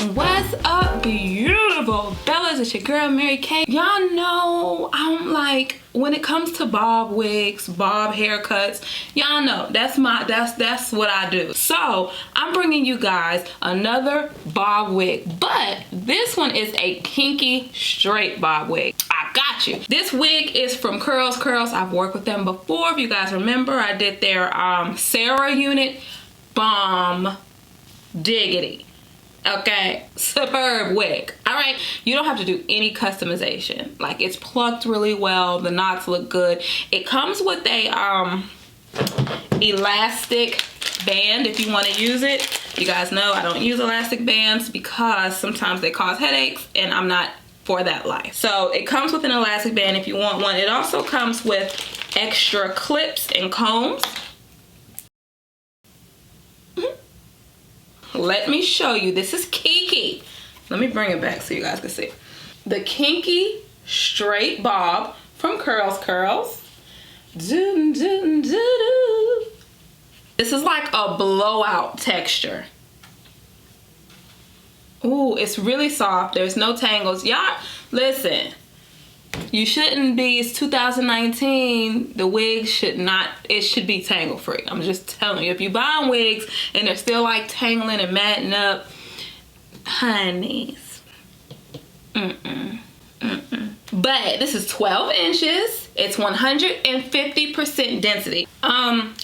What's up, beautiful bellas? It's your girl Mary Kay. Y'all know I'm like, when it comes to bob wigs, bob haircuts, y'all know that's what I do. So I'm bringing you guys another bob wig, but this one is a kinky straight bob wig. I got you. This wig is from CurlsCurls. I've worked with them before. If you guys remember, I did their Sarah unit. Bomb diggity. Okay, superb wig. All right, you don't have to do any customization. Like, it's plucked really well, the knots look good. It comes with a elastic band if you want to use it. You guys know I don't use elastic bands because sometimes they cause headaches and I'm not for that life. So it comes with an elastic band if you want one. It also comes with extra clips and combs. Let me show you. This is KeKe. Let me bring it back so you guys can see. The Kinky Straight Bob from CurlsCurls. This is like a blowout texture. Ooh, it's really soft. There's no tangles. Y'all, listen. You shouldn't be, it's 2019, the wig should not, it should be tangle free. I'm just telling you, if you're buying wigs and they're still like tangling and matting up, honeys, But this is 12 inches, it's 150% density.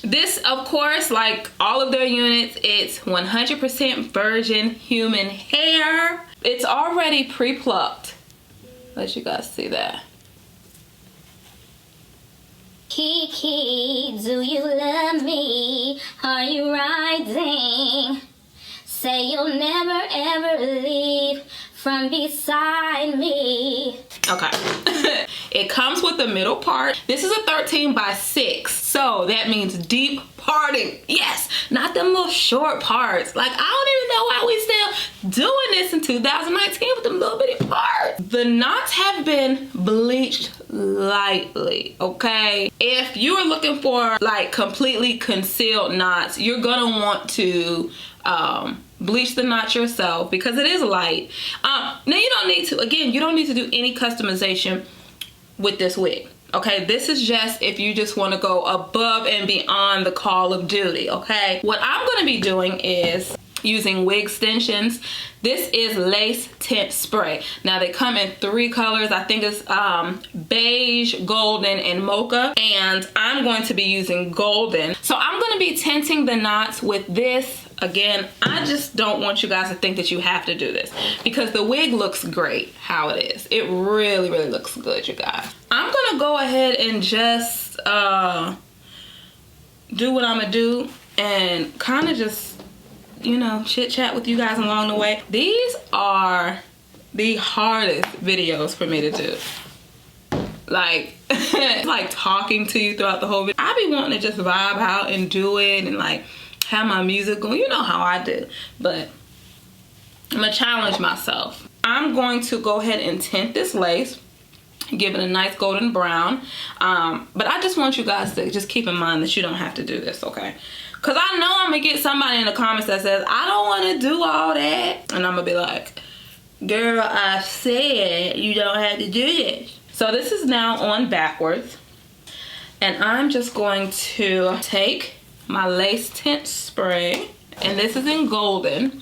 This, of course, like all of their units, it's 100% virgin human hair. It's already pre-plucked. Let you guys see that. KeKe, do you love me? Are you riding? Say you'll never ever leave from beside me. Okay. It comes with the middle part. This is a 13 by 6. So that means deep parting. Yes, not them little short parts. Like, I don't even know why we still doing this in 2019 with them little bitty parts. The knots have been bleached lightly, okay? If you are looking for like completely concealed knots, you're gonna want to bleach the knot yourself because it is light. Now you don't need to, again, you don't need to do any customization with this wig. Okay, this is just if you just want to go above and beyond the call of duty. Okay, what I'm going to be doing is using WIgstentions. This is lace tint spray. Now they come in 3 colors. I think it's beige, golden, and mocha, and I'm going to be using golden. So I'm going to be tinting the knots with this. Again, I just don't want you guys to think that you have to do this because the wig looks great how it is. It really, really looks good, you guys. I'm gonna go ahead and just do what I'm gonna do and kind of just, you know, chit chat with you guys along the way. These are the hardest videos for me to do. Like, like talking to you throughout the whole video. I be wanting to just vibe out and do it and like have my music going. You know how I do. But I'm gonna challenge myself. I'm going to go ahead and tint this lace, give it a nice golden brown. But I just want you guys to just keep in mind that you don't have to do this, okay? Because I know I'm gonna get somebody in the comments that says, I don't want to do all that. And I'm gonna be like, girl, I said you don't have to do this. So this is now on backwards. And I'm just going to take my lace tint spray, and this is in golden.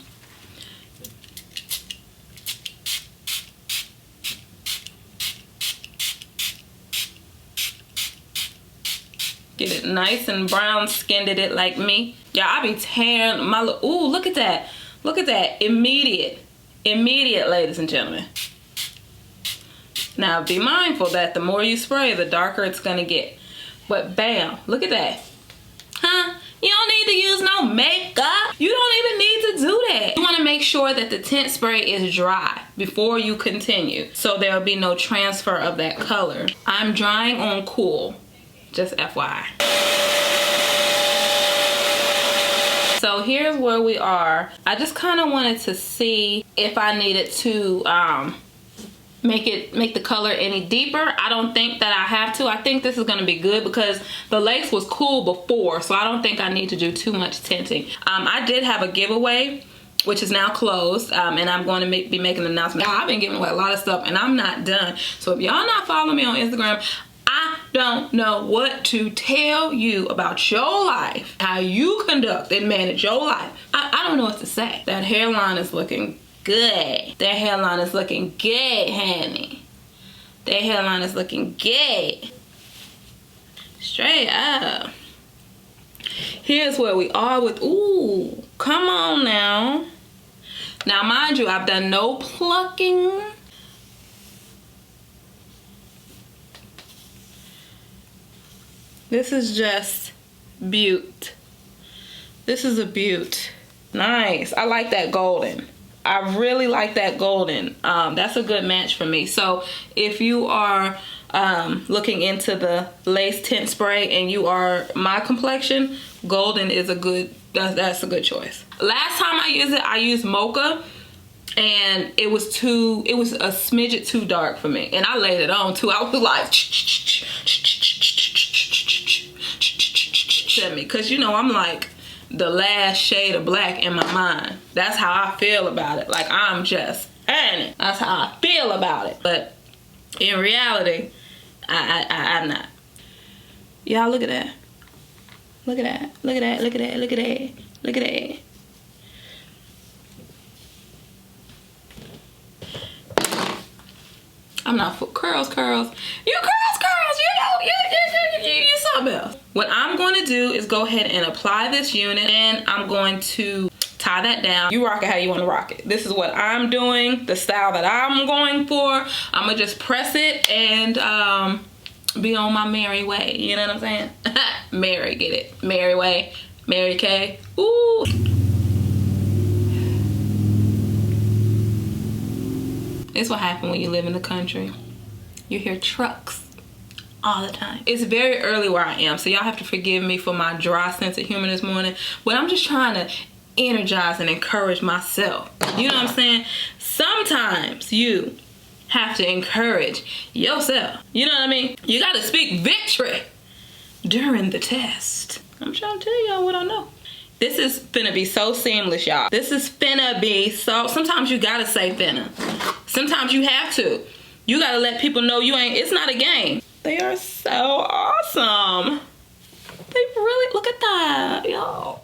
Get it nice and brown skinned it like me. Yeah, I be tearing my, ooh, look at that. Look at that, immediate, ladies and gentlemen. Now be mindful that the more you spray, the darker it's gonna get. But bam, look at that. Huh? You don't need to use no makeup. You don't even need to do that. You want to make sure that the tint spray is dry before you continue, so there'll be no transfer of that color. I'm drying on cool, just FYI. So here's where we are. I just kind of wanted to see if I needed to make the color any deeper. I don't think that I have to. I think this is going to be good because the lace was cool before, so I don't think I need to do too much tinting. I did have a giveaway which is now closed, and I'm going to be making an announcement. I've been giving away a lot of stuff, and I'm not done. So if y'all not following me on Instagram, I don't know what to tell you about your life, how you conduct and manage your life. I don't know what to say. That hairline is looking good. That hairline is looking good, honey. That hairline is looking good. Straight up. Here's where we are with, ooh, come on now. Now, mind you, I've done no plucking. This is just beaut. This is a beaut. Nice. I like that golden. I really like that golden. That's a good match for me. So if you are looking into the lace tint spray and you are my complexion, golden is a good, that's a good choice. Last time I used it, I used mocha, and it was a smidget too dark for me, and I laid it on too. I was like, because you know I'm like the last shade of black in my mind. That's how I feel about it. Like I'm just earning it. That's how I feel about it. But in reality, I'm not. Y'all look at that. Look at that. Look at that. Look at that. Look at that. Look at that. I'm not for CurlsCurls. You CurlsCurls, you something else. What I'm going to do is go ahead and apply this unit, and I'm going to tie that down. You rock it how you want to rock it. This is what I'm doing, the style that I'm going for. I'm gonna just press it and be on my merry way. You know what I'm saying? Merry, get it? Merry way, Mary Kay. Ooh. It's what happens when you live in the country. You hear trucks all the time. It's very early where I am, so y'all have to forgive me for my dry sense of humor this morning, but I'm just trying to energize and encourage myself. You know what I'm saying? Sometimes you have to encourage yourself. You know what I mean? You gotta speak victory during the test. I'm trying to tell y'all what I know. This is finna be so seamless, y'all. This is finna be so, sometimes you gotta say finna. Sometimes you have to. You gotta let people know you ain't, it's not a game. They are so awesome. They really, look at that, y'all.